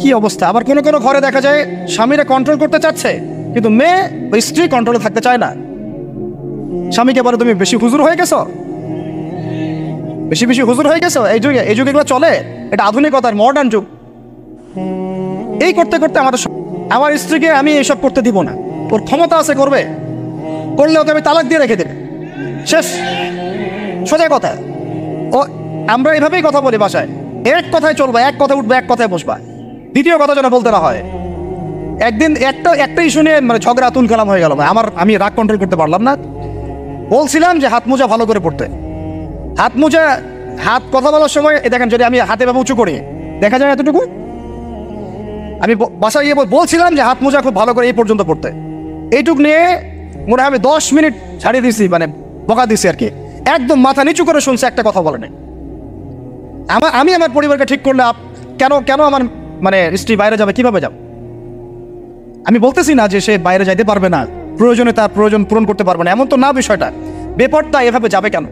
কি অবস্থা। আবার কোনো কোনো ঘরে দেখা যায় স্বামীরা কন্ট্রোল করতে চাচ্ছে, কিন্তু মেয়ে বা স্ত্রী কন্ট্রোলে থাকতে চায় না। স্বামীকে বলে তুমি বেশি হুজুর হয়ে গেছো, বেশি বেশি হুজুর হয়ে গেছো। এই যুগে এগুলো চলে, এটা আধুনিকতার মডার্ন যুগ। এই করতে করতে আমার স্ত্রীকে আমি এসব করতে দিব না। ওর ক্ষমতা আছে, করবে, করলে ওকে আমি তালাক দিয়ে রেখে দেব, শেষ, সোজা কথা। ও আমরা এইভাবেই কথা বলি বাসায়, এক কথায় চলবা, এক কথায় উঠবে, এক কথায় বসবা, দ্বিতীয় কথা যেন বলতে না হয়। একদিন একটা ইস্যু নিয়ে মানে ঝগড়া তুল কালাম হয়ে গেল। আমি রাগ কন্ট্রোল করতে পারলাম না। বলছিলাম যে হাত মোজা ভালো করে পড়তে। হাত কথা বলার সময় দেখেন, যদি আমি হাতে ভাবে উঁচু করি দেখা যায় এতটুকু। আমি বাসায় গিয়ে বলছিলাম যে হাত মোজা খুব ভালো করে এই পর্যন্ত পড়তে। এইটুক নিয়ে মনে হয় আমি 10 মিনিট ছাড়িয়ে দিছি, মানে বকা দিছি আর কি। একদম মাথা নিচু করে শুনছে, একটা কথা বলে নাই। আমি আমার পরিবারকে ঠিক করলে কেন আমার মানে স্ত্রী বাইরে যাবে, কিভাবে যাব? আমি বলতেছি না যে সে বাইরে যাইতে পারবে না, প্রয়োজনে তার প্রয়োজন পূরণ করতে পারবে না, এমন তো না বিষয়টা। বেপরতা এভাবে যাবে কেন?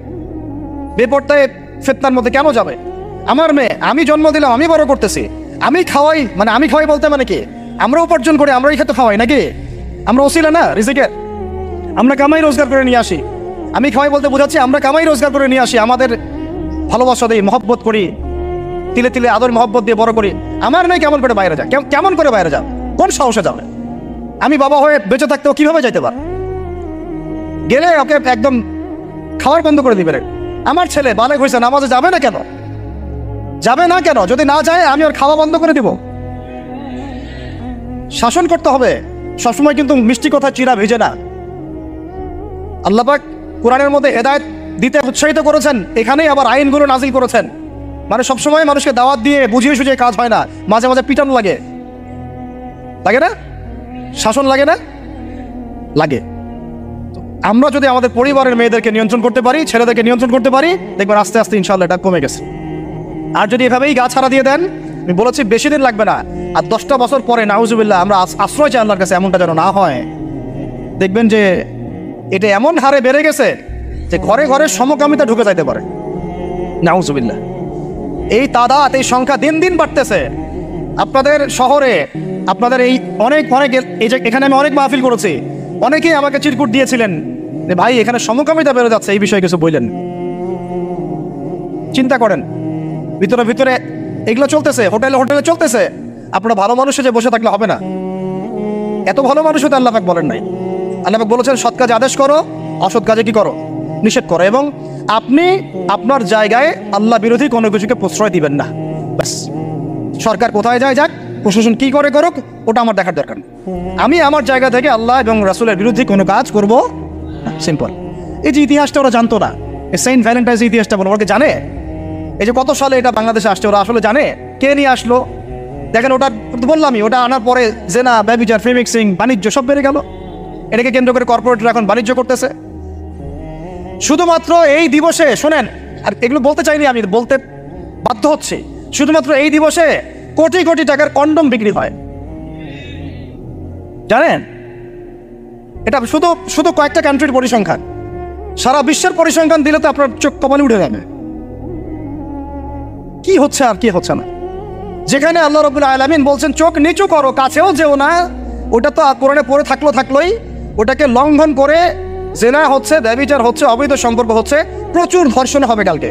বেপরতায় ফিতনার মধ্যে কেন যাবে? আমার মেয়ে, আমি জন্ম দিলাম, আমি বড় করতেছি, আমি খাওয়াই বলতে মানে কি, আমরা উপার্জন করে আমরাই খেতে খাওয়াই নাকি? আমরা ওসিলা না রিজিকের, আমরা কামাই রোজগার করে নিয়ে আসি। আমি খাওয়াই বলতে বোঝাচ্ছি আমরা কামাই রোজগার করে নিয়ে আসি, আমাদের ভালোবাসা দিই, মহব্বত করি, তিলে তিলে আদর মহব্বত দিয়ে বড় করি। আমার মেয়ে কেমন করে বাইরে যায়? কেমন করে বাইরে যাবে? কোন সাহসে যাবে? আমি বাবা হয়ে বেঁচে থাকতেও কিভাবে যাইতে পার? গেলে ওকে একদম খাওয়ার বন্ধ করে দিবে। আমার ছেলে বালেগ হয়েছে, নামাজে যাবে না কেন? যদি না যায় আমি ওর খাওয়া বন্ধ করে দিব। শাসন করতে হবে সবসময়, কিন্তু মিষ্টি কথা চিরা ভিজে না। আল্লাহ পাক কোরআনের মধ্যে হেদায়েত দিতে উৎসাহিত করেছেন, এখানেই আবার আইনগুলো নাজিল করেছেন। মানে সবসময় মানুষকে দাওয়াত দিয়ে বুঝিয়ে সুঝিয়ে কাজ হয় না, মাঝে মাঝে পিটানো লাগে না? শাসন লাগে না? লাগে। আমরা যদি আমাদের পরিবারের মেয়েদেরকে নিয়ন্ত্রণ করতে পারি, ছেলেদেরকে নিয়ন্ত্রণ করতে পারি, দেখবেন আস্তে আস্তে ইনশাআল্লাহ এটা কমে গেছে। আর যদি এভাবেই গা ছাড়া দিয়ে দেন, আমি বলেছি বেশি দিন লাগবে না, আর 10টা বছর পরে নাউজুবিল্লাহ আমরা আশ্রয় চাই আল্লাহর কাছে, এমনটা যেন না হয়। দেখবেন যে এটা এমন হারে বেড়ে গেছে যে ঘরে ঘরে সমকামিতা ঢুকে যাইতে পারে। নাউজুবিল্লাহ, এই তাদাত, এই সংখ্যা দিন দিন বাড়তেছে। আপনাদের শহরে, আপনাদের এই অনেক এই যে এখানে আমি অনেক মাহফিল করেছি, অনেকেই আমাকে চিরকুট দিয়েছিলেন যে ভাই এখানে সমকামিতা বেড়ে যাচ্ছে, এই বিষয়ে কিছু বললেন। চিন্তা করেন, ভিতরে ভিতরে এগুলো চলতেছে, হোটেলে চলতেছে। আপনারা ভালো মানুষে যে বসে থাকলে হবে না। এত ভালো মানুষ হতে আল্লাহ পাক বলেন নাই। আল্লাহ পাক বলেছেন সৎ কাজে আদেশ করো, অসৎ কাজে কি করো? নিষেধ করো। এবং আপনি আপনার জায়গায় আল্লাহ বিরোধী কোনো কিছুকে প্রশ্রয় দিবেন না। ব্যাস, সরকার কোথায় যায় যাক, প্রশাসন কি করে করুক, ওটা আমার দেখার দরকার নেই। আমি আমার জায়গা থেকে আল্লাহ এবং রাসূলের বিরুদ্ধে কোনো কাজ করব না। সিম্পল। এই যে ইতিহাসটা ওরা জানতো না, এই সেন্ট ভ্যালেন্টাইন্স ইতিহাসটা বলো, ওরা জানে? এই যে কত সালে এটা বাংলাদেশে আসছে, ওরা আসলে জানে? কে নিয়ে আসলো? দেখেন, ওটা বললামই, ওটা আনার পরে জেনা, ব্যভিচার, ফ্রিমিক্সিং, বাণিজ্য সব বেড়ে গেল। এটাকে কেন্দ্র করে কর্পোরেটরা এখন বাণিজ্য করতেছে। শুধুমাত্র এই দিবসে, শোনেন, আর এগুলো বলতে চাইনি, আমি বলতে বাধ্য হচ্ছে, শুধুমাত্র এই দিবসে কোটি কোটি টাকার কন্ডম বিক্রি হয়, জানেন? এটা শুধু কয়েকটা কান্ট্রির পরিসংখ্যান। সারা বিশ্বের পরিসংখ্যান দিলে তো আপনার চোখ কপালে উঠে যাবে। কি হচ্ছে আর কি হচ্ছে না। যেখানে আল্লাহ রাব্বুল আলামিন বলছেন চোখ নিচু করো, কাছেও যেও না, ওটা তো কোরআনে পড়ে থাকলোই, ওটাকে লঙ্ঘন করে জেনা হচ্ছে, ব্যভিচার হচ্ছে, অবৈধ সম্পর্ক হচ্ছে, প্রচুর ধর্ষণ হবে কালকে।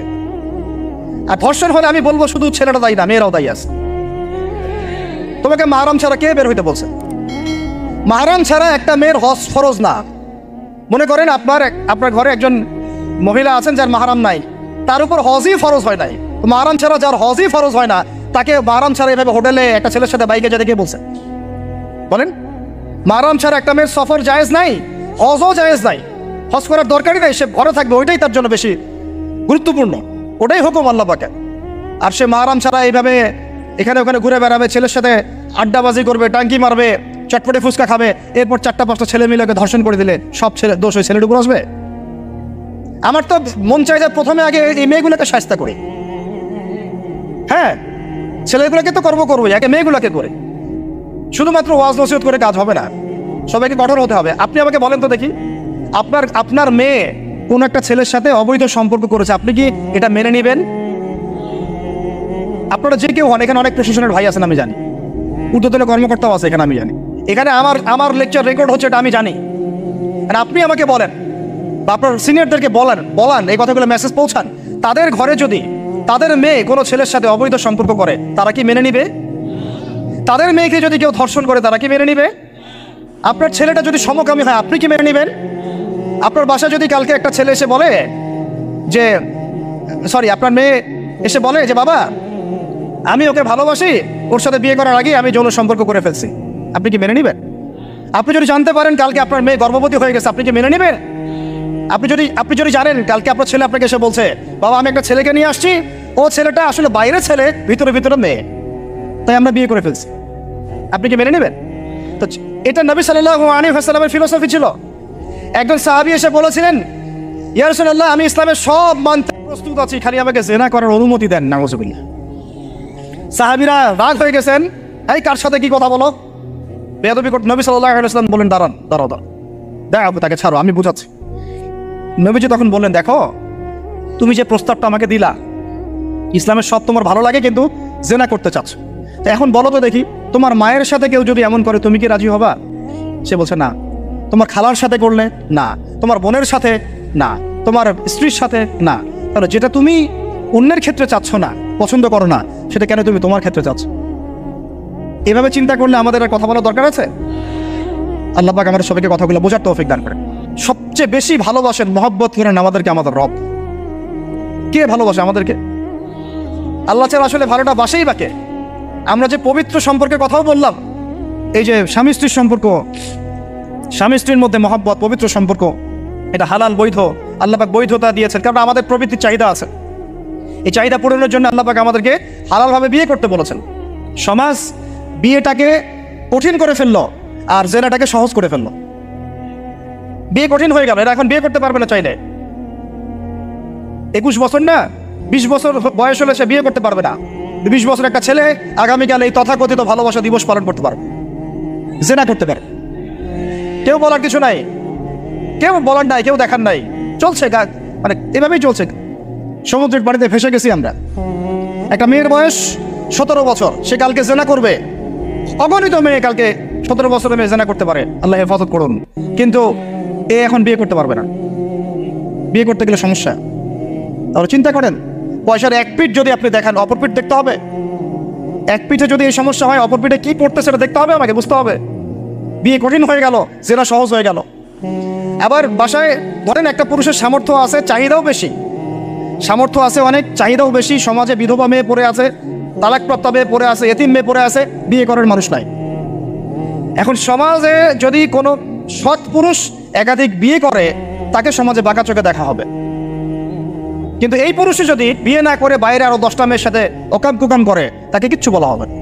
আর ধর্ষণ হলে আমি বলবো শুধু ছেলেটা দায়ী না, মেয়েরাও দায়ী আছে। তোমাকে মাহরাম ছাড়া কে বের হইতে বলছে? মাহরাম ছাড়া একটা মেয়ের হজ ফরজ না। মনে করেন আপনার ঘরে একজন মহিলা আছেন যার মাহরাম নাই, তার উপর হজই ফরজ হয় নাই। মাহরাম ছাড়া যার হজই ফরজ হয় না, তাকে মাহরাম ছাড়া এভাবে হোটেলে একটা ছেলের সাথে বাইকে যেতে কে বলছে? বলেন, মাহরাম ছাড়া একটা মেয়ের সফর জায়েজ নাই, হজও জায়েজ নাই, হজ করার দরকারই নাই, সে ঘরে থাকবে, ওইটাই তার জন্য বেশি গুরুত্বপূর্ণ, ওটাই হুকুম আল্লাহ পাকের। আর সে মাহরাম ছাড়া এইভাবে এখানে ওখানে ঘুরে বেড়াবে, ছেলের সাথে আড্ডাবাজি করবে, টাঙ্কি মারবে, চটপটে ফুচকা খাবে, এরপর 4টা-5টা ছেলে মিলে ওকে ধর্ষণ করে দিলে সব ছেলে দোষ ওই ছেলের উপর আসবে? আমার তো মন চাই যে প্রথমে আগে এই মেয়েগুলোকে শাস্তি করি। হ্যাঁ, ছেলেগুলোকে তো করবোই, আগে মেয়েগুলোকে করে। শুধুমাত্র ওয়াজ নসিহত করে কাজ হবে না, সবাইকে কঠোর হতে হবে। আপনি আমাকে বলেন তো দেখি, আপনার মেয়ে কোন একটা ছেলের সাথে অবৈধ সম্পর্ক করেছে, আপনি কি এটা মেনে নেবেন? আপনারা যে কেউ হন, এখানে অনেক প্রশাসনের ভাই আছেন আমি জানি, ঊর্ধ্বতন কর্মকর্তাও আছে এখানে, আমি জানি। এখানে আমার লেকচার রেকর্ড হচ্ছে, এটা আমি জানি। আর আপনি আমাকে বলেন বা আপনার সিনিয়রদেরকে বলান এই কথাগুলো মেসেজ পৌঁছান, তাদের ঘরে যদি তাদের মেয়ে কোনো ছেলের সাথে অবৈধ সম্পর্ক করে, তারা কি মেনে নিবে? তাদের মেয়েকে যদি কেউ ধর্ষণ করে, তারা কি মেনে নিবে? আপনার ছেলেটা যদি সমকামী হয়, আপনি কি মেনে নেবেন? আপনার বাসায় যদি কালকে একটা ছেলে এসে বলে যে, আপনার মেয়ে এসে বলে যে, বাবা আমি ওকে ভালোবাসি, ওর সাথে বিয়ে করার আগে আমি যৌন সম্পর্ক করে ফেলছি, আপনি কি মেনে নেবেন? আপনি যদি জানতে পারেন কালকে আপনার মেয়ে গর্ভবতী হয়ে গেছে, আপনি কি মেনে নেবেন? আপনি যদি জানেন কালকে আপনার ছেলে আপনাকে এসে বলছে, বাবা আমি একটা ছেলেকে নিয়ে আসছি, ও ছেলেটা আসলে বাইরের ছেলে, ভিতরে মেয়ে, তাই আমরা বিয়ে করে ফেলছি, আপনি কি মেনে নেবেন? তো এটা নবী সাল্লাল্লাহু আলাইহি ওয়াসাল্লামের ফিলোসফি ছিল। একজন সাহাবী এসে বলেছিলেন, ইয়া রাসূলুল্লাহ আমি ইসলামের সব মানতে প্রস্তুত আছি, খালি আমাকে জিনা করার অনুমতি দেন। নাউযুবিল্লাহ। সাহাবীরা রাগ হয়ে গেছেন, এই কার সাথে কি কথা বলো, বেয়াদবি করতে। নবী সাল্লাল্লাহু আলাইহি ওয়াসাল্লাম বলেন, দাঁড়াও দেখো, তাকে ছাড়ো, আমি বুঝাচ্ছি। নবীজি তখন বললেন, দেখো তুমি যে প্রস্তাবটা আমাকে দিলা, ইসলামের সব তোমার ভালো লাগে, কিন্তু জিনা করতে চাচ্ছ, তো এখন বলো তো দেখি, তোমার মায়ের সাথে কেউ যদি এমন করে, তুমি কি রাজি হবা? সে বলছে না। তোমার খালার সাথে করলে না, তোমার বোনের সাথে না, তোমার স্ত্রীর সাথে না। তাহলে যেটা তুমি অন্যের ক্ষেত্রে চাচ্ছ না, পছন্দ করো না, সেটা কেন তুমি তোমার ক্ষেত্রে চাচ্ছ? এভাবে চিন্তা করলে আমাদের আর কথা বলার দরকার আছে? আল্লাহ পাক আমাদের সবাইকে কথাগুলো বোঝার তৌফিক দান করেন। সবচেয়ে বেশি ভালোবাসেন, মহব্বত করেন আমাদেরকে আমাদের রব। কে ভালোবাসে আমাদেরকে? আল্লাহ ছাড়া আসলে ভালোটা বাসেই বাকে। আমরা যে পবিত্র সম্পর্কের কথাও বললাম, এই যে স্বামী স্ত্রীর সম্পর্ক, স্বামী স্ত্রীর মধ্যে মহব্বত, পবিত্র সম্পর্ক, এটা হালাল, বৈধ। আল্লাহ পাক বৈধতা দিয়েছেন, কারণ আমাদের প্রবৃত্তির চাহিদা আছে। এই চাহিদা পূরণের জন্য আল্লাহ পাক আমাদেরকে হালালভাবে বিয়ে করতে বলেছেন। সমাজ বিয়েটাকে কঠিন করে ফেললো, আর জেনাটাকে সহজ করে ফেললো। বিয়ে কঠিন হয়ে গেল, এরা এখন বিয়ে করতে পারবে না চাইলে। 21 বছর না, 20 বছর বয়স হলে সে বিয়ে করতে পারবে না। 20 বছর একটা ছেলে আগামীকাল এই তথাকথিত ভালোবাসা দিবস পালন করতে পারবে, জেনা করতে পারে। কেউ বলার কিছু নাই, কেউ বলার নাই, কেউ দেখার নাই, চলছে মানে এভাবেই চলছে। সমুদ্রের পানিতে ভেসে গেছি আমরা। একটা মেয়ের বয়স 17 বছর, সে কালকে জেনা করবে। অগণিত মেয়ে কালকে 17 বছরের মেয়ে জেনা করতে পারে, আল্লাহ হেফাজত করুন। কিন্তু এ এখন বিয়ে করতে পারবে না, বিয়ে করতে গেলে সমস্যা। তাহলে চিন্তা করেন, পয়সার এক পিঠ যদি আপনি দেখান, অপর পিঠ দেখতে হবে। এক পিঠে যদি এই সমস্যা হয়, অপর পিঠে কি পড়তে সেটা দেখতে হবে, আমাকে বুঝতে হবে। বিয়ে কঠিন হয়ে গেল, জেনা সহজ হয়ে গেল। আবার বাসায় ধরেন একটা পুরুষের সামর্থ্য আছে, চাহিদাও বেশি, সামর্থ্য আছে অনেক, চাহিদাও বেশি। সমাজে বিধবা মেয়ে পড়ে আছে, তালাকপ্রাপ্ত মেয়ে পড়ে আছে, এতিম মেয়ে পড়ে আছে, বিয়ে করার মানুষ নাই। এখন সমাজে যদি কোনো সৎ পুরুষ একাধিক বিয়ে করে, তাকে সমাজে বাঁকা চোখে দেখা হবে। কিন্তু এই পুরুষে যদি বিয়ে না করে বাইরে আরো 10টা মেয়ের সাথে ওকাম কুকাম করে, তাকে কিচ্ছু বলা হবে না।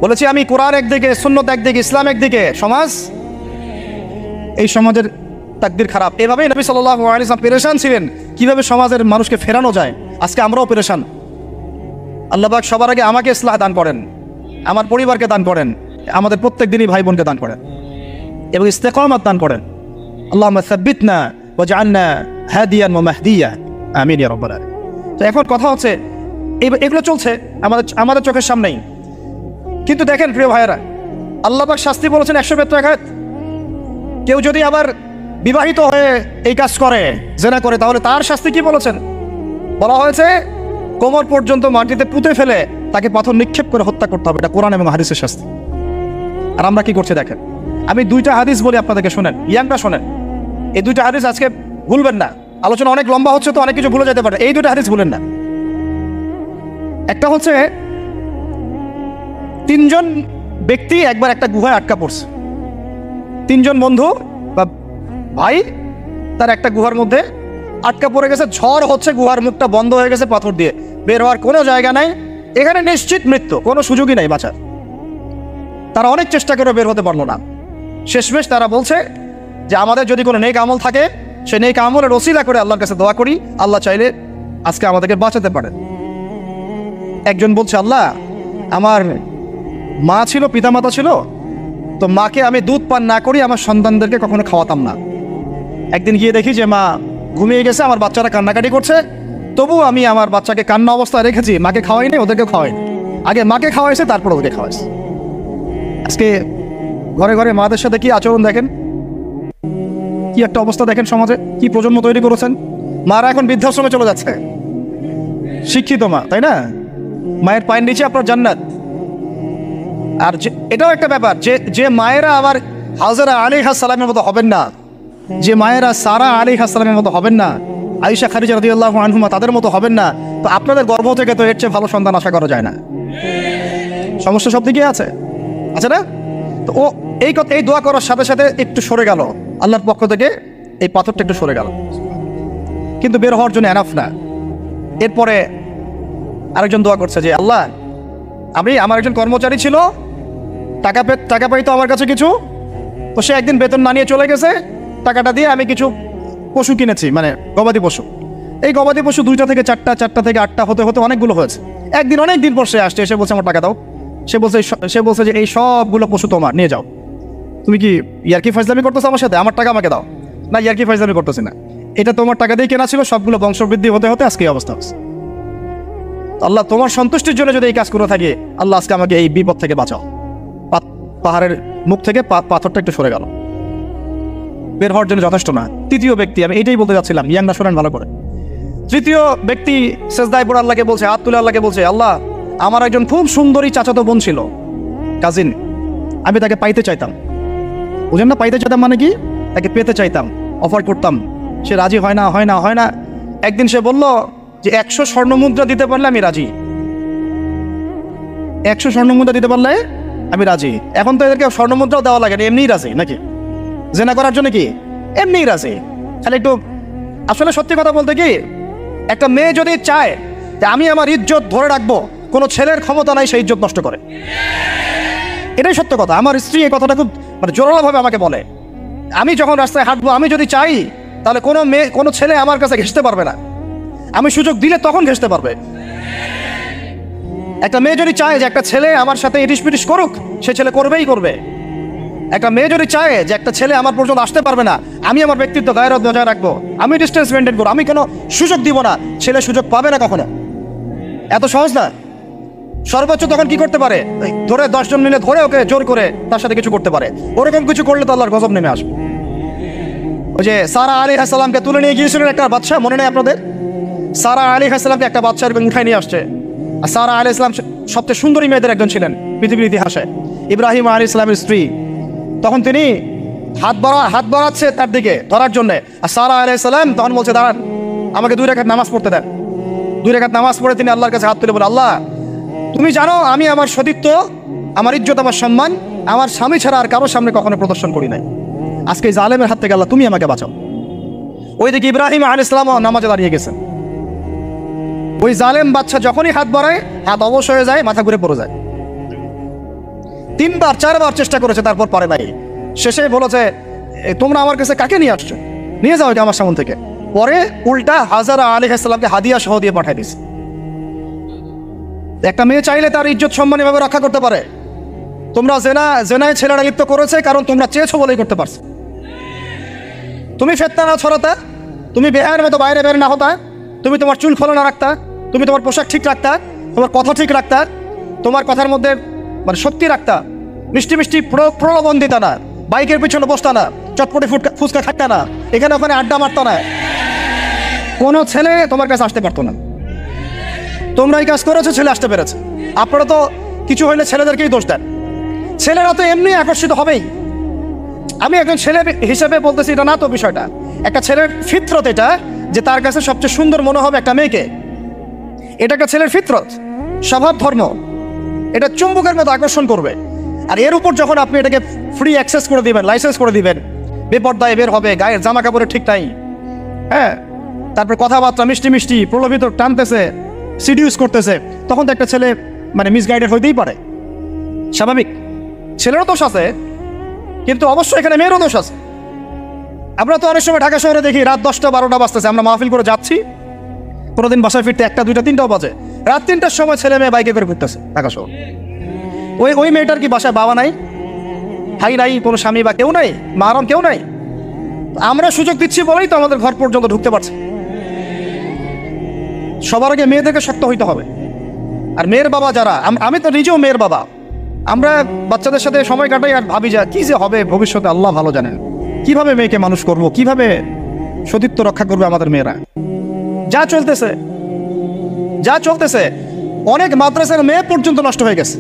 বলেছি আমি, কোরআন একদিকে, সুন্নত একদিকে, ইসলাম একদিকে, সমাজ, এই সমাজের তাকদীর খারাপ। এভাবেই নবী সাল্লাল্লাহু আলাইহি ওয়াসাল্লাম পেরেশান ছিলেন কিভাবে সমাজের মানুষকে ফেরানো যায়। আজকে আমরাও পেরেশান। আল্লাহ পাক সবার আগে আমাকে ইসলাহ দান করেন, আমার পরিবারকে দান করেন, আমাদের প্রত্যেক দিনই ভাই বোনকে দান করেন এবং ইস্তেকামাত দান করেন। আল্লাহুম্মা সাব্বিতনা ওয়াজআলনা হাদিয়ান ওয়া মাহদিয়া, আমিন ইয়া রাব্বাল আলামিন। তো এখন কথা হচ্ছে, এগুলো চলছে আমাদের চোখের সামনেই। কিন্তু দেখেন প্রিয় ভাইয়েরা, আল্লাহ পাক শাস্তি বলেছেন 100 কেউ যদি আবার বিবাহিত হয়ে এই কাজ করে, জেনা করে, তাহলে তার শাস্তি কি বলেছেন? বলা হয়েছে কোমর পর্যন্ত মাটিতে পুঁতে ফেলে তাকে পাথর নিক্ষেপ করে হত্যা করতে হবে। এটা কোরআন এবং হাদিসের শাস্তি। আর আমরা কি করছি দেখেন। আমি 2টা হাদিস বলি আপনাদেরকে, শোনেন, ইয়াংটা শোনেন। এই 2টা হাদিস আজকে ভুলবেন না। আলোচনা অনেক লম্বা হচ্ছে, তো অনেক কিছু ভুলে যেতে পারে। এই 2টা হাদিস ভুলেন না। একটা হচ্ছে 3 জন ব্যক্তি একবার একটা গুহায় আটকা পড়ছে। 3 জন বন্ধু বা ভাই, তার একটা গুহার মধ্যে আটকা পড়ে গেছে। ঝড় হচ্ছে, গুহার মুখটা বন্ধ হয়ে গেছে পাথর দিয়ে, বের হওয়ার কোনো জায়গা নাই। এখানে নিশ্চিত মৃত্যু, কোনো সুযোগই নাই বাঁচার। তারা অনেক চেষ্টা করে বের হতে পারলো না। শেষমেশ তারা বলছে যে আমাদের যদি কোনো নেক আমল থাকে, সে নেক আমলের ওসিলা করে আল্লাহর কাছে দোয়া করি, আল্লাহ চাইলে আজকে আমাদেরকে বাঁচাতে পারেন। একজন বলছে, আল্লাহ আমার মা ছিল, পিতামাতা ছিল, তো মাকে আমি দুধ পান না করি আমার সন্তানদেরকে কখনো খাওয়াতাম না। একদিন গিয়ে দেখি যে মা ঘুমিয়ে গেছে, আমার বাচ্চারা কান্নাকাটি করছে, তবু আমি আমার বাচ্চাকে কান্না অবস্থায় রেখেছি, মাকে খাওয়াইনি, ওদেরকেও খাওয়াইনি। আগে মাকে খাওয়াইছে, তারপর ওকে খাওয়াইছে। আজকে ঘরে ঘরে মাদের সাথে কি আচরণ দেখেন, কি একটা অবস্থা দেখেন সমাজে, কি প্রজন্ম তৈরি করেছেন। মারা এখন বৃদ্ধাশ্রমে চলে যাচ্ছে, শিক্ষিত মা, তাই না? মায়ের পায়ের নিচে আপনার জান্নাত। আর এটাও একটা ব্যাপার, যে মায়েরা আবার হাজরা আলাইহিস সালামের মতো হবেন না, যে মায়েরা সারা আলাইহিস সালামের মতো হবেন না, আয়েশা খাদিজা রাদিয়াল্লাহু আনহুমা তাদের মতো হবেন না, তো আপনাদের গর্ভ থেকে তো এর চেয়ে ভালো সন্তান আশা করা যায় না। সমস্যা সব দিকে আছে না? তো ও এই দোয়া করার সাথে সাথে একটু সরে গেল, আল্লাহর পক্ষ থেকে এই পাথরটা একটু সরে গেল, কিন্তু বের হওয়ার জন্য এনাফ না। এরপরে আরেকজন দোয়া করছে যে আল্লাহ, আমার একজন কর্মচারী ছিল, টাকা পাইতো আমার কাছে কিছু, তো সে একদিন বেতন না নিয়ে চলে গেছে, টাকাটা দিয়ে আমি কিছু পশু কিনেছি, মানে গবাদি পশু। এই গবাদি পশু 2টা থেকে 4টা, 4টা থেকে 8টা হতে হতে অনেকগুলো হয়েছে। অনেক দিন পর সে আসছে, এসে বলছে আমার টাকা দাও। সে বলছে যে এই সবগুলো পশু তোমার, নিয়ে যাও। তুমি কি ইয়ার্কি ফাজলামি করতেছো আমার সাথে? আমার টাকা আমাকে দাও। না, ইয়ার্কি ফাজলামি করতেছি না, এটা তোমার টাকা দিয়ে কেনা ছিল, সবগুলো বংশবৃদ্ধি হতে হতে আজকে এই অবস্থা হচ্ছে। আল্লাহ, তোমার সন্তুষ্টির জন্য যদি এই কাজ করে থাকে, আল্লাহ আজকে আমাকে এই বিপদ থেকে বাঁচাও। পাহাড়ের মুখ থেকে পাথরটা একটু সরে গেল, বের হওয়ার জন্য যথেষ্ট না। তৃতীয় ব্যক্তি, আমি এটাই বলতে যাচ্ছিলাম, ইয়াংরা শোনেন ভালো করে। তৃতীয় ব্যক্তি সেজদায় পড়ে আল্লাহকে বলছে, হাত তুলে আল্লাহকে বলছে, আল্লাহ, আমার একজন খুব সুন্দরী চাচাতো বোন ছিল, কাজিন, আমি তাকে পাইতে চাইতাম। বুঝেন না, পাইতে চাইতাম মানে কি? তাকে পেতে চাইতাম, অফার করতাম, সে রাজি হয় না। একদিন সে বলল যে 100 স্বর্ণমুদ্রা দিতে পারলে আমি রাজি, 100 স্বর্ণমুদ্রা দিতে পারলে আমি রাজি। এখন তো এদেরকে স্বর্ণমুদ্রাও দেওয়া লাগে না, এমনিই রাজি নাকি? জেনা করার জন্য কি এমনিই রাজি? খালি একটু, আসলে সত্যি কথা বলতে কি, একটা মেয়ে যদি চায় যে আমি আমার ইজ্জত ধরে রাখবো, কোনো ছেলের ক্ষমতা নাই সেই ইজ্জত নষ্ট করে। এটাই সত্য কথা। আমার স্ত্রী এই কথাটা খুব জোরালোভাবে আমাকে বলে, আমি যখন রাস্তায় হাঁটবো, আমি যদি চাই, তাহলে কোনো ছেলে আমার কাছে ঘেঁষতে পারবে না, আমি সুযোগ দিলে তখন ঘেঁষতে পারবে। একটা মেয়ে যদি চায় যে একটা ছেলে আমার সাথে ইটিস পিটিস করুক, সে ছেলে করবেই করবে। একটা মেয়ে যদি চায় যে একটা ছেলে আমার পর্যন্ত আসতে পারবে না, আমি আমার ব্যক্তিত্ব গায়ের বজায় রাখবো, আমি ডিস্টেন্স মেনটেন করবো, আমি কোনো সুযোগ দিব না, ছেলে সুযোগ পাবে না কখনো। এত সহজ না। সর্বোচ্চ তখন কি করতে পারে, ধরে 10 জন মিলে ধরে ওকে জোর করে তার সাথে কিছু করতে পারে। ওরকম কিছু করলে তো আল্লাহর গজব নেমে আসবে। ওই যে সারা আলাইহিস সালামকে তুলে নিয়ে গিয়েছিলেন একটা বাদশা, মনে নেই আপনাদের? সারা আলাইহিস সালামকে একটা বাদশা এরকম উঠাই নিয়ে আসছে। আর সারা আলাইহিস সালাম সবচেয়ে সুন্দরী মেয়েদের একজন ছিলেন পৃথিবীর ইতিহাসে, ইব্রাহিম আলাইহিস সালামের স্ত্রী। তখন তিনি হাত বাড়াচ্ছে তার দিকে ধরার জন্য, আর সারা আলাইহিস সালাম তখন বলছে, দাঁড়ান, আমাকে 2 রাকাত নামাজ পড়তে দেন। 2 রাকাত নামাজ পড়ে তিনি আল্লাহর কাছে হাত তুলে বলে, আল্লাহ, তুমি জানো আমি আমার সতীত্ব, আমার ইজ্জত, আমার সম্মান আমার স্বামী ছাড়া আর কারোর সামনে কখনো প্রদর্শন করি নাই। আজকে এই জালেমের হাত থেকে আল্লাহ তুমি আমাকে বাঁচাও। ওইদিকে ইব্রাহিম আলাইহিস সালাম নামাজে দাঁড়িয়ে গেছেন। ওই জালেম বাচ্চা যখনই হাত বাড়ায়, হাত অবশ হয়ে যায়, মাথা ঘুরে পড়ে যায়। 3বার 4বার চেষ্টা করেছে, তারপর পারে নাই। শেষে বলেছে, তোমরা আমার কাছে কাকে নিয়ে আসছো, নিয়ে যাও এটা আমার সামনে থেকে। পরে উল্টা হাজারা আলাইহিস সালামকে হাদিয়া সহ দিয়ে পাঠিয়ে দিয়েছে। একটা মেয়ে চাইলে তার ইজ্জত সম্মান এভাবে রক্ষা করতে পারে। তোমরা জেনায় ছেলেরা লিপ্ত করেছে, কারণ তোমরা চেয়েছো বলেই করতে পারছো। তুমি ফেতনা না ছড়াতা, তুমি বেহায়ের মতো বাইরে বের না হতা, তুমি তোমার চুল খোলা না রাখতা, তুমি তোমার পোশাক ঠিক রাখতা, তোমার কথা ঠিক রাখতা, তোমার কথার মধ্যে শক্তি রাখতা, মিষ্টি মিষ্টি প্রলোভন দিতা না, বাইকের পিছনে বসতা না, চটপটি ফুচকা খাইতা না, এখানে ওখানে আড্ডা মারতা না, কোনো ছেলে তোমার কাছে আসতে পারতো না। তোমরা এই কাজ করেছো, ছেলে আসতে পেরেছে। আপনারা তো কিছু হইলে ছেলেদেরকেই দোষ দেন। ছেলেরা তো এমনি আকর্ষিত হবেই। আমি একজন ছেলে হিসেবে বলতেছি এটা না তো বিষয়টা। একটা ছেলের ফিতরত এটা, যে তার কাছে সবচেয়ে সুন্দর মনে হবে একটা মেয়েকে। এটা একটা ছেলের ফিতরত, স্বভাব ধর্ম, এটা চুম্বকের মতো আকর্ষণ করবে। আর এর উপর যখন আপনি এটাকে ফ্রি অ্যাক্সেস করে দিবেন, লাইসেন্স করে দিবেন, বেপর্দায় বের হবে, গায়ের জামা কাপড়ের ঠিক নাই, হ্যাঁ, তারপর কথাবার্তা মিষ্টি মিষ্টি প্রলোভিত টানতেছে, সিডিউস করতেছে, তখন তো একটা ছেলে মিসগাইডেড হইতেই পারে, স্বাভাবিক। ছেলেরও দোষ আছে, কিন্তু অবশ্যই এখানে মেয়েরও দোষ আছে। আমরা তো অনেক সময় ঢাকা শহরে দেখি রাত 10টা 12টা বাজতেছে, আমরা মাহফিল করে যাচ্ছি, কোনোদিন বাসায় ফিরতে 1টা 2টা 3টাও বাজে। রাত 3টার সময় ছেলে মেয়ে বাইকে করে ফিরতেছে ঢাকা শহর। ওই মেয়েটার কি বাসায় বাবা নাই, ভাই নাই, কোনো স্বামী বা কেউ নাই, মারম কেউ নাই? আমরা সুযোগ দিচ্ছি বলেই তো আমাদের ঘর পর্যন্ত ঢুকতে পারছে। সবার আগে মেয়েদেরকে শক্ত হইতে হবে। আর মেয়ের বাবা যারা, আমি তো নিজেও মেয়ের বাবা, আমরা বাচ্চাদের সাথে সময় কাটাই আর ভাবি যা কী যে হবে ভবিষ্যতে আল্লাহ ভালো জানেন, কিভাবে মেয়েকে মানুষ করব, কিভাবে সতীত্ব রক্ষা করবে আমাদের মেয়েরা। যা চলতেছে অনেক মাদ্রাসার মেয়ে পর্যন্ত নষ্ট হয়ে গেছে।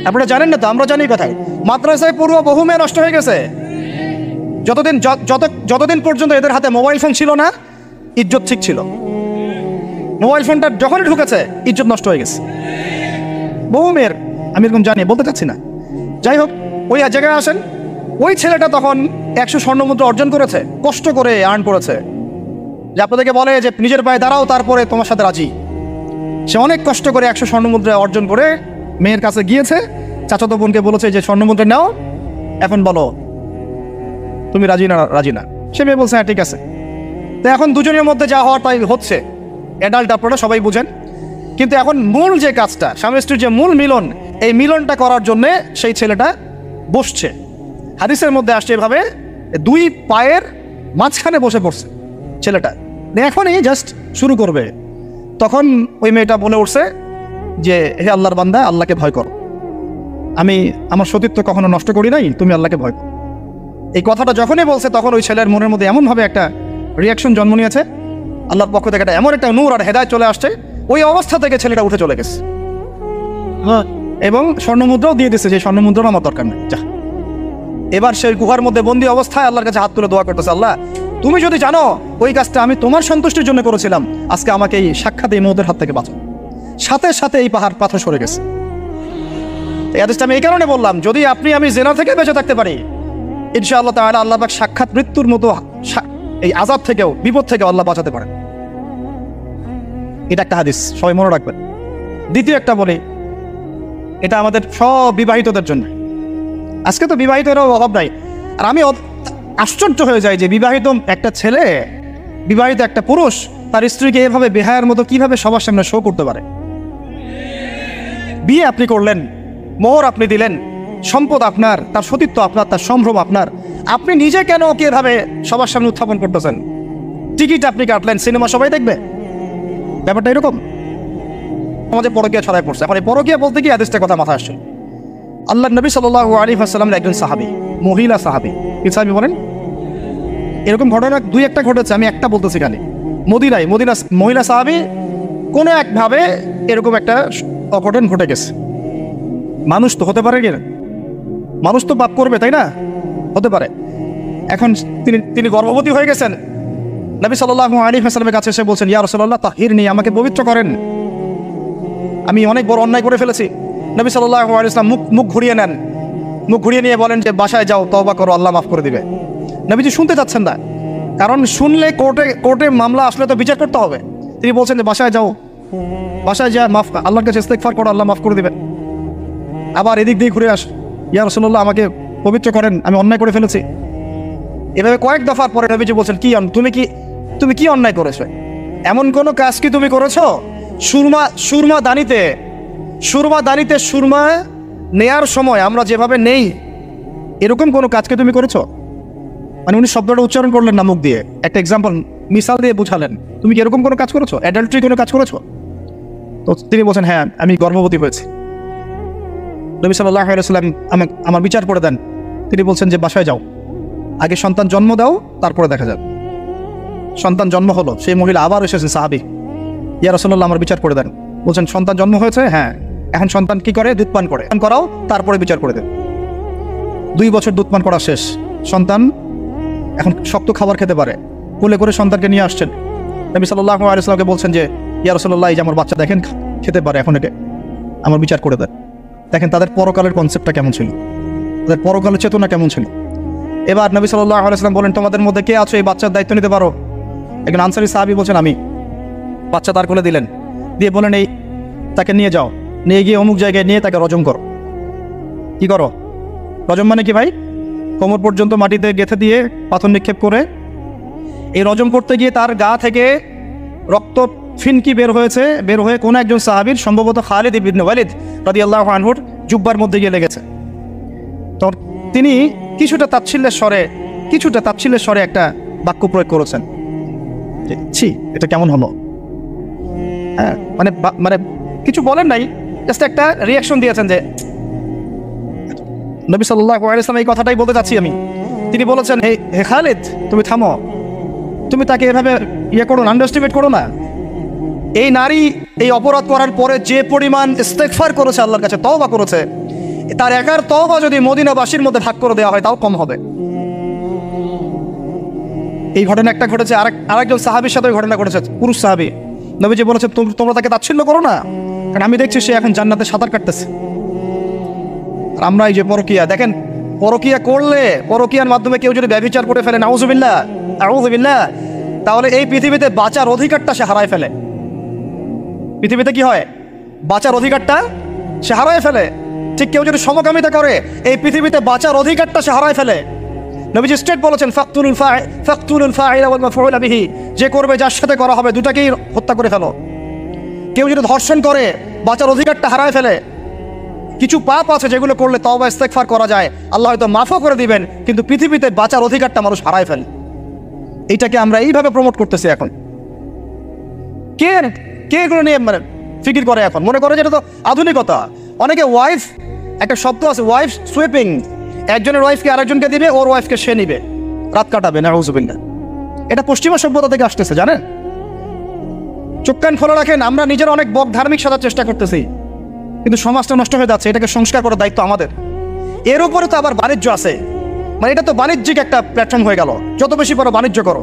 আপনারা জানেন না তো, আমরা জানি কোথায় মাদ্রাসায় পড়ুয়া বহু মেয়ে নষ্ট হয়ে গেছে। যতদিন পর্যন্ত এদের হাতে মোবাইল ফোন ছিল না, ইজ্জত ঠিক ছিল। মোবাইল ফোনটা যখনই ঢুকেছে ইজ্জত নষ্ট হয়ে গেছে বহু মেয়ের। আমি এরকম জানি, বলতে চাচ্ছি না। যাই হোক, ওই জায়গায় আসেন, ওই ছেলেটা তখন 100 স্বর্ণমুদ্রা অর্জন করেছে, কষ্ট করে আর্ন করেছে। যে আপনাদেরকে বলে যে নিজের পায়ে দাঁড়াও, তারপরে তোমার সাথে রাজি। সে অনেক কষ্ট করে 100 স্বর্ণমুদ্রা অর্জন করে মেয়ের কাছে গিয়েছে। চাচাতো বোনকে বলেছে যে স্বর্ণমুদ্রা নাও, এখন বলো তুমি রাজি না। সে মেয়ে বলছে হ্যাঁ ঠিক আছে। তো এখন দুজনের মধ্যে যা হওয়ার তাই হচ্ছে, অ্যাডাল্ট আপনারা সবাই বুঝেন। কিন্তু এখন মূল যে কাজটা, স্বামী স্ত্রীর যে মূল মিলন, এই মিলনটা করার জন্যে সেই ছেলেটা বসছে। হাদিসের মধ্যে আসছে এভাবে, 2 পায়ের মাঝখানে বসে পড়ছে ছেলেটা, এখনই জাস্ট শুরু করবে। তখন ওই মেয়েটা বলে উঠছে যে হে আল্লাহর বান্দা, আল্লাহকে ভয় করো, আমি আমার সতীত্ব কখনো নষ্ট করি নাই, তুমি আল্লাহকে ভয় করো। এই কথাটা যখনই বলছে তখন ওই ছেলের মনের মধ্যে এমনভাবে একটা রিয়াকশন জন্ম নিয়েছে, আল্লাহর পক্ষ থেকে এমন একটা নূর আর হেদায়েত চলে আসছে, ওই অবস্থা থেকে ছেলেটা উঠে চলে গেছে এবং স্বর্ণমুদ্রাও দিয়ে দিচ্ছে যে স্বর্ণমুদ্রাও আমার দরকার নেই, যা। এবার সেই গুহার মধ্যে বন্দি অবস্থায় আল্লাহর কাছে হাত তুলে দোয়া করতেছে, আল্লাহ তুমি যদি জানো ওই কাজটা আমি তোমার সন্তুষ্টির জন্য করেছিলাম, আজকে আমাকে এই সাক্ষাৎ এই মৌতের হাত থেকে বাঁচো। সাথে সাথে এই পাহাড় পাথর সরে গেছে। এই হাদিসটা আমি এই কারণে বললাম, যদি আমি জেনা থেকে বেঁচে থাকতে পারি, ইনশাআল্লাহ তাআলা আল্লাহ পাক সাক্ষাৎ মৃত্যুর মতো এই আযাব থেকেও, বিপদ থেকেও আল্লাহ বাঁচাতে পারেন। এটা একটা হাদিস, সবাই মনে রাখবেন। দ্বিতীয় একটা বলি, এটা আমাদের সব বিবাহিতদের জন্য। আজকে তো বিবাহিতেরও অভাব নাই। আর আমি আশ্চর্য হয়ে যাই যে বিবাহিত একটা ছেলে, বিবাহিত একটা পুরুষ তার স্ত্রীকে এভাবে বেহায়ার মতো কিভাবে সবার সামনে শো করতে পারে। বিয়ে আপনি করলেন, মোহর আপনি দিলেন, সম্পদ আপনার, তার সতীত্ব আপনার, তার সম্ভ্রম আপনার, আপনি নিজে কেন ওকে এভাবে সবার সামনে উত্থাপন করতেছেন? টিকিট আপনি কাটলেন, সিনেমা সবাই দেখবে, ব্যাপারটা এরকম। আমাদের পরকীয়া ছড়ায় পড়ছে। এখন এই পরকীয়া বলতে গিয়ে হাদিসটা কথা মাথায় আসছে। আল্লাহ নবী সাল্লাল্লাহু আলাইহি ওয়াসাল্লামের একজন সাহাবী, মহিলা সাহাবী, কি সাহাবী বলেন? এরকম ঘটনা 2-1টা ঘটেছে, আমি একটা বলতেছি খালি। মদিনা মহিলা সাহাবী কোনো একভাবে এরকম একটা অঘটন ঘটে গেছে। মানুষ তো হতে পারে কি না, মানুষ তো পাপ করবে, তাই না? হতে পারে। এখন তিনি গর্ভবতী হয়ে গেছেন। নবী সাল্লাল্লাহু আলাইহি ওয়াসাল্লামের কাছে এসে বলছেন, ইয়া রাসূলুল্লাহ তাহিরনি, আমাকে পবিত্র করেন, আমি অনেক বড় অন্যায় করে ফেলেছি। নবী সাল্লাল্লাহু আলাইহি ওয়াসাল্লাম মুখ ঘুরিয়ে নেন, মুখ ঘুরিয়ে নিয়ে বলেন যে বাসায় যাও, তওবা করো, আল্লাহ মাফ করে দিবে। নবীজি শুনতে চাচ্ছেন না, কারণ শুনলে কোর্টে মামলা আসলে তো বিচার করতে হবে। তিনি বলছেন যে বাসায় যাও, বাসায় যা মাফ, আল্লাহর কাছে ইস্তেগফার করো, আল্লাহ মাফ করে দিবেন। আবার এদিক দিয়ে ঘুরে আস, ইয়া রাসূলুল্লাহ আমাকে পবিত্র করেন, আমি অন্যায় করে ফেলেছি। এভাবে কয়েক দফার পরে নবীজি বলছেন, তুমি কি অন্যায় করেছো? এমন কোনো কাজ কি তুমি করেছো? সুরমা দানিতে সুরমা নেয়ার সময় আমরা যেভাবে নেই, এরকম কোনো কাজকে তুমি করেছো? মানে উনি শব্দটা উচ্চারণ করলেন না মুখ দিয়ে, একটা এক্সাম্পল মিসাল দিয়ে বুঝালেন, তুমি কি এরকম কোনো কাজ করেছো? অ্যাডাল্ট্রি কোনো কাজ করেছো? তো তিনি বলছেন, হ্যাঁ আমি গর্ভবতী হয়েছি। নবী সাল্লাল্লাহু আলাইহি ওয়াসাল্লাম আমার বিচার করে দেন। তিনি বলছেন যে বাসায় যাও, আগে সন্তান জন্ম দাও, তারপরে দেখা যাবে। সন্তান জন্ম হলো, সেই মহিলা আবার এসেছেন, সাহাবী, ইয়া রাসূলুল্লাহ আমার বিচার করে দেন। বলছেন সন্তান জন্ম হয়েছে, হ্যাঁ, এখন সন্তান কি করে? দুধ পান করে, করাও, তারপরে বিচার করে দেন। 2 বছর দুধ পান করা শেষ, সন্তান এখন শক্ত খাবার খেতে পারে, কোলে করে সন্তানকে নিয়ে আসছেন। নবী সাল্লাল্লাহু আলাইহি ওয়াসাল্লামকে বলছেন যে ইয়া রাসূলুল্লাহ, এই যে আমার বাচ্চা দেখেন খেতে পারে, এখন একে আমার বিচার করে দেন। দেখেন তাদের পরকালের কনসেপ্টটা কেমন ছিল, তাদের পরকালের চেতনা কেমন ছিল। এবার নবী সাল্লাল্লাহু আলাইহি ওয়াসাল্লাম বলেন, তোমাদের মধ্যে কে আছো এই বাচ্চার দায়িত্ব নিতে পারো? একজন আনসারী সাহাবী বলছেন আমি। বাচ্চা তার কোলে দিলেন, দিয়ে বলেন এই তাকে নিয়ে যাও, নিয়ে গিয়ে অমুক জায়গায় নিয়ে তাকে রজম করো। কি করো? রজম মানে কি ভাই? কোমর পর্যন্ত মাটিতে গেঁথে দিয়ে পাথর নিক্ষেপ করে, এই রজম করতে গিয়ে তার গা থেকে রক্ত ফিনকি বের হয়ে কোনো একজন সাহাবীর, সম্ভবত খালিদ ইবনে ওয়ালিদ রাদিয়াল্লাহু আনহুর জুব্বার মধ্যে গিয়ে লেগেছে। তো তিনি কিছুটা তাচ্ছিল্যের স্বরে একটা বাক্য প্রয়োগ করেছেন, ছি এটা কেমন হলো? হ্যাঁ, মানে কিছু বলেন নাই, জাস্ট একটা রিয়াকশন দিয়েছেন যে নবী সাল্লাল্লাহু আলাইহি ওয়াসাল্লাম এই কথাটাই বলতে চাচ্ছি আমি। তিনি বলেছেন, হে খালিদ, তুমি থামো, তুমি তাকে এভাবে করো না, আন্ডারস্টিমেট করো না। এই নারী এই অপরাধ করার পরে যে পরিমাণ ইস্তেগফার করেছে, আল্লাহর কাছে তওবা করেছে, তার একার তওবা যদি মদিনাবাসীর মধ্যে ভাগ করে দেওয়া হয় তাও কম হবে। এই ঘটনা একটা ঘটেছে, আরেকজন সাহাবীর সাথে ঘটনা ঘটেছে, পুরুষ সাহাবী। নবীজি বলেছে, তোমরা তাকে তাচ্ছিল্য করো না, কারণ আমি দেখছি সে এখন জান্নাতে সাঁতার কাটতেছে। আর আমরা এই যে পরকিয়া, দেখেন পরকিয়া করলে, পরকিয়ার মাধ্যমে কেউ যদি ব্যভিচার করে ফেলে, নাউযুবিল্লাহ আউযুবিল্লাহ, তাহলে এই পৃথিবীতে বাঁচার অধিকারটা সে হারায় ফেলে। পৃথিবীতে কি হয়? বাঁচার অধিকারটা সে হারায় ফেলে। ঠিক কেউ যদি সমকামিতা করে, এই পৃথিবীতে বাঁচার অধিকারটা সে হারায় ফেলে। নবীজি স্ট্রেট বলেছেন, ফাকতুলুল ফাইলা ওয়াল মাফউলা বিহি, যে করবে যার সাথে করা হবে দুটাকেই হত্যা করে ফেলো। কেউ যদি ধর্ষণ করে, বাঁচার অধিকারটা হারায় ফেলে। কিছু পাপ আছে যেগুলো করলে তওবা ইস্তেগফার করা যায়, আল্লাহ হয়তো মাফও করে দিবেন, কিন্তু পৃথিবীতে বাঁচার অধিকারটা মানুষ হারায় ফেলে। এইটাকে আমরা এইভাবে প্রমোট করতেছি এখন। কে কে এগুলো নিয়ে মানে ফিকির করে? এখন মনে করে যে এটা তো আধুনিকতা। অনেকে ওয়াইফ, একটা শব্দ আছে ওয়াইফ সুইপিং, একজনের ওয়াইফকে আরেকজনকে দিবে, ওর ওয়াইফকে সে নিবে, রাত কাটাবে, নাউযুবিল্লাহ। এটা পশ্চিমা সভ্যতা থেকে আসতেছে, জানেন? চোখ কান খোলা রাখেন, আমরা নিজেরা অনেক ধার্মিক সাজার চেষ্টা করতেছি, কিন্তু সমাজটা নষ্ট হয়ে যাচ্ছে। এটাকে সংস্কার করার দায়িত্ব আমাদের। এর উপরে তো আবার বাণিজ্য আছে, মানে এটা তো বাণিজ্যিক একটা প্ল্যাটফর্ম হয়ে গেল। যত বেশি পারো বাণিজ্য করো।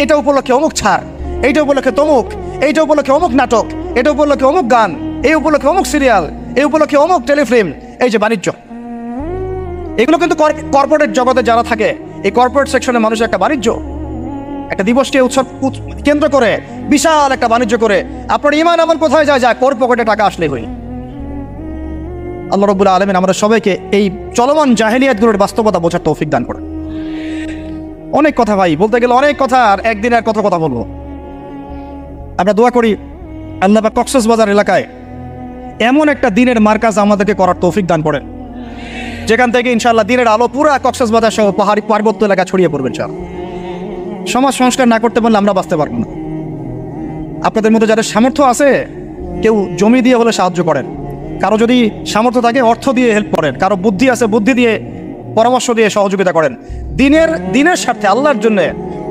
এটা উপলক্ষে অমুক ছাড়, এইটা উপলক্ষে তমুক, এইটা উপলক্ষে অমুক নাটক, এটা উপলক্ষে অমুক গান, এই উপলক্ষে অমুক সিরিয়াল, এই উপলক্ষে অমুক টেলিফিল্ম। এই যে বাণিজ্য, এগুলো কিন্তু কর্পোরেট জগতে যারা থাকে, এই কর্পোরেট সেকশনে মানুষের একটা বাণিজ্য, একটা দিবসকে উৎসব কেন্দ্র করে বিশাল একটা বাণিজ্য করে আপনার ইমান আমল কোথায় যায়? কোর পকেটে টাকা আসলে হই। আল্লাহ রাব্বুল আলামিন আমরা সবাইকে এই চলমান জাহেলিয়াতগুলোর বাস্তবতা বোঝার তৌফিক দান করে। অনেক কথা ভাই, বলতে গেলে অনেক কথা, আর একদিন আর কত কথা বলবো। আমরা দোয়া করি আল্লাহ পাক কক্সবাজার এলাকায় এমন একটা দিনের মার্কাজ আমাদেরকে করার তৌফিক দান করেন, যেখান থেকে ইনশাআল্লাহ দিনের আলো পুরা কক্সবাজার সহ পাহাড়ি পার্বত্য এলাকা ছড়িয়ে পড়বে ইনশাআল্লাহ। সমাজ সংস্কার না করতে পারলে আমরা বাঁচতে পারবো না। আপনাদের মধ্যে যাদের সামর্থ্য আছে, কেউ জমি দিয়ে হলে সাহায্য করেন, কারো যদি সামর্থ্য থাকে অর্থ দিয়ে হেল্প করেন, কারো বুদ্ধি আছে বুদ্ধি দিয়ে, পরামর্শ দিয়ে সহযোগিতা করেন। দিনের স্বার্থে, আল্লাহর জন্যে,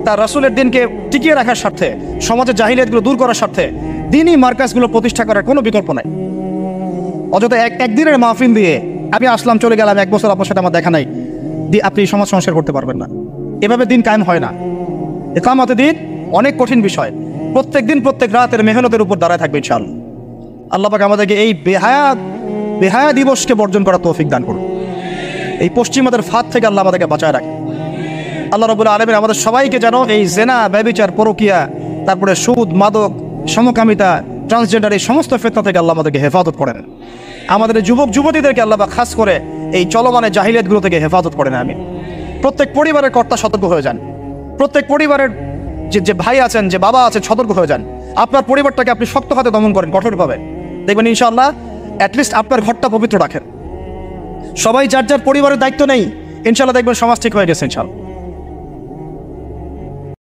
তার রাসূলের দিনকে টিকিয়ে রাখার স্বার্থে, সমাজের জাহিলিয়াতগুলো দূর করার স্বার্থে দিনই মার্কাজগুলো প্রতিষ্ঠা করার কোনো বিকল্প নাই। অযথা একদিনের মাহফিল দিয়ে আমি আসলাম চলে গেলাম, 1 বছর আপনার সাথে আমার দেখা নাই, আপনি সমাজ সংস্কার করতে পারবেন না। এভাবে দিন কায়েম হয় না। ইকামতে দিন অনেক কঠিন বিষয়। প্রত্যেক দিন প্রত্যেক রাতের মেহনতের উপর দাঁড়ায় থাকবে ইনশাআল্লাহ। আল্লাহ পাক আমাদেরকে এই বেহায়া দিবসকে বর্জন করার তৌফিক দান করুন। এই পশ্চিমাদের ফাঁদ থেকে আল্লাহ আমাদেরকে বাঁচায় রাখে। আল্লাহ রাব্বুল আলামিন আমাদের সবাইকে যেন এই জেনা, ব্যভিচার, পরকিয়া, তারপরে সুদ, মাদক, সমকামিতা, ট্রান্সজেন্ডার, এই সমস্ত ফিতনা থেকে আল্লাহ আমাদেরকে হেফাজত করেন। আমাদের যুবক যুবতীদেরকে আল্লাহ পাক খাস করে এই চলমানে জাহিলিয়াতগুলো থেকে হেফাজত করেন। আমি প্রত্যেক পরিবারের কর্তা সতর্ক হয়ে যান। প্রত্যেক পরিবারের যে ভাই আছেন, যে বাবা আছেন, সতর্ক হয়ে যান। আপনার পরিবারটাকে আপনি শক্ত হাতে দমন করেন, কঠোরভাবে, দেখবেন ইনশাআল্লাহ অ্যাটলিস্ট আপনার ঘরটা পবিত্র রাখেন। সবাই যার যার পরিবারের দায়িত্ব নেই, ইনশাআল্লাহ দেখবেন সমাজ ঠিক হয়ে গেছে ইনশাআল্লাহ।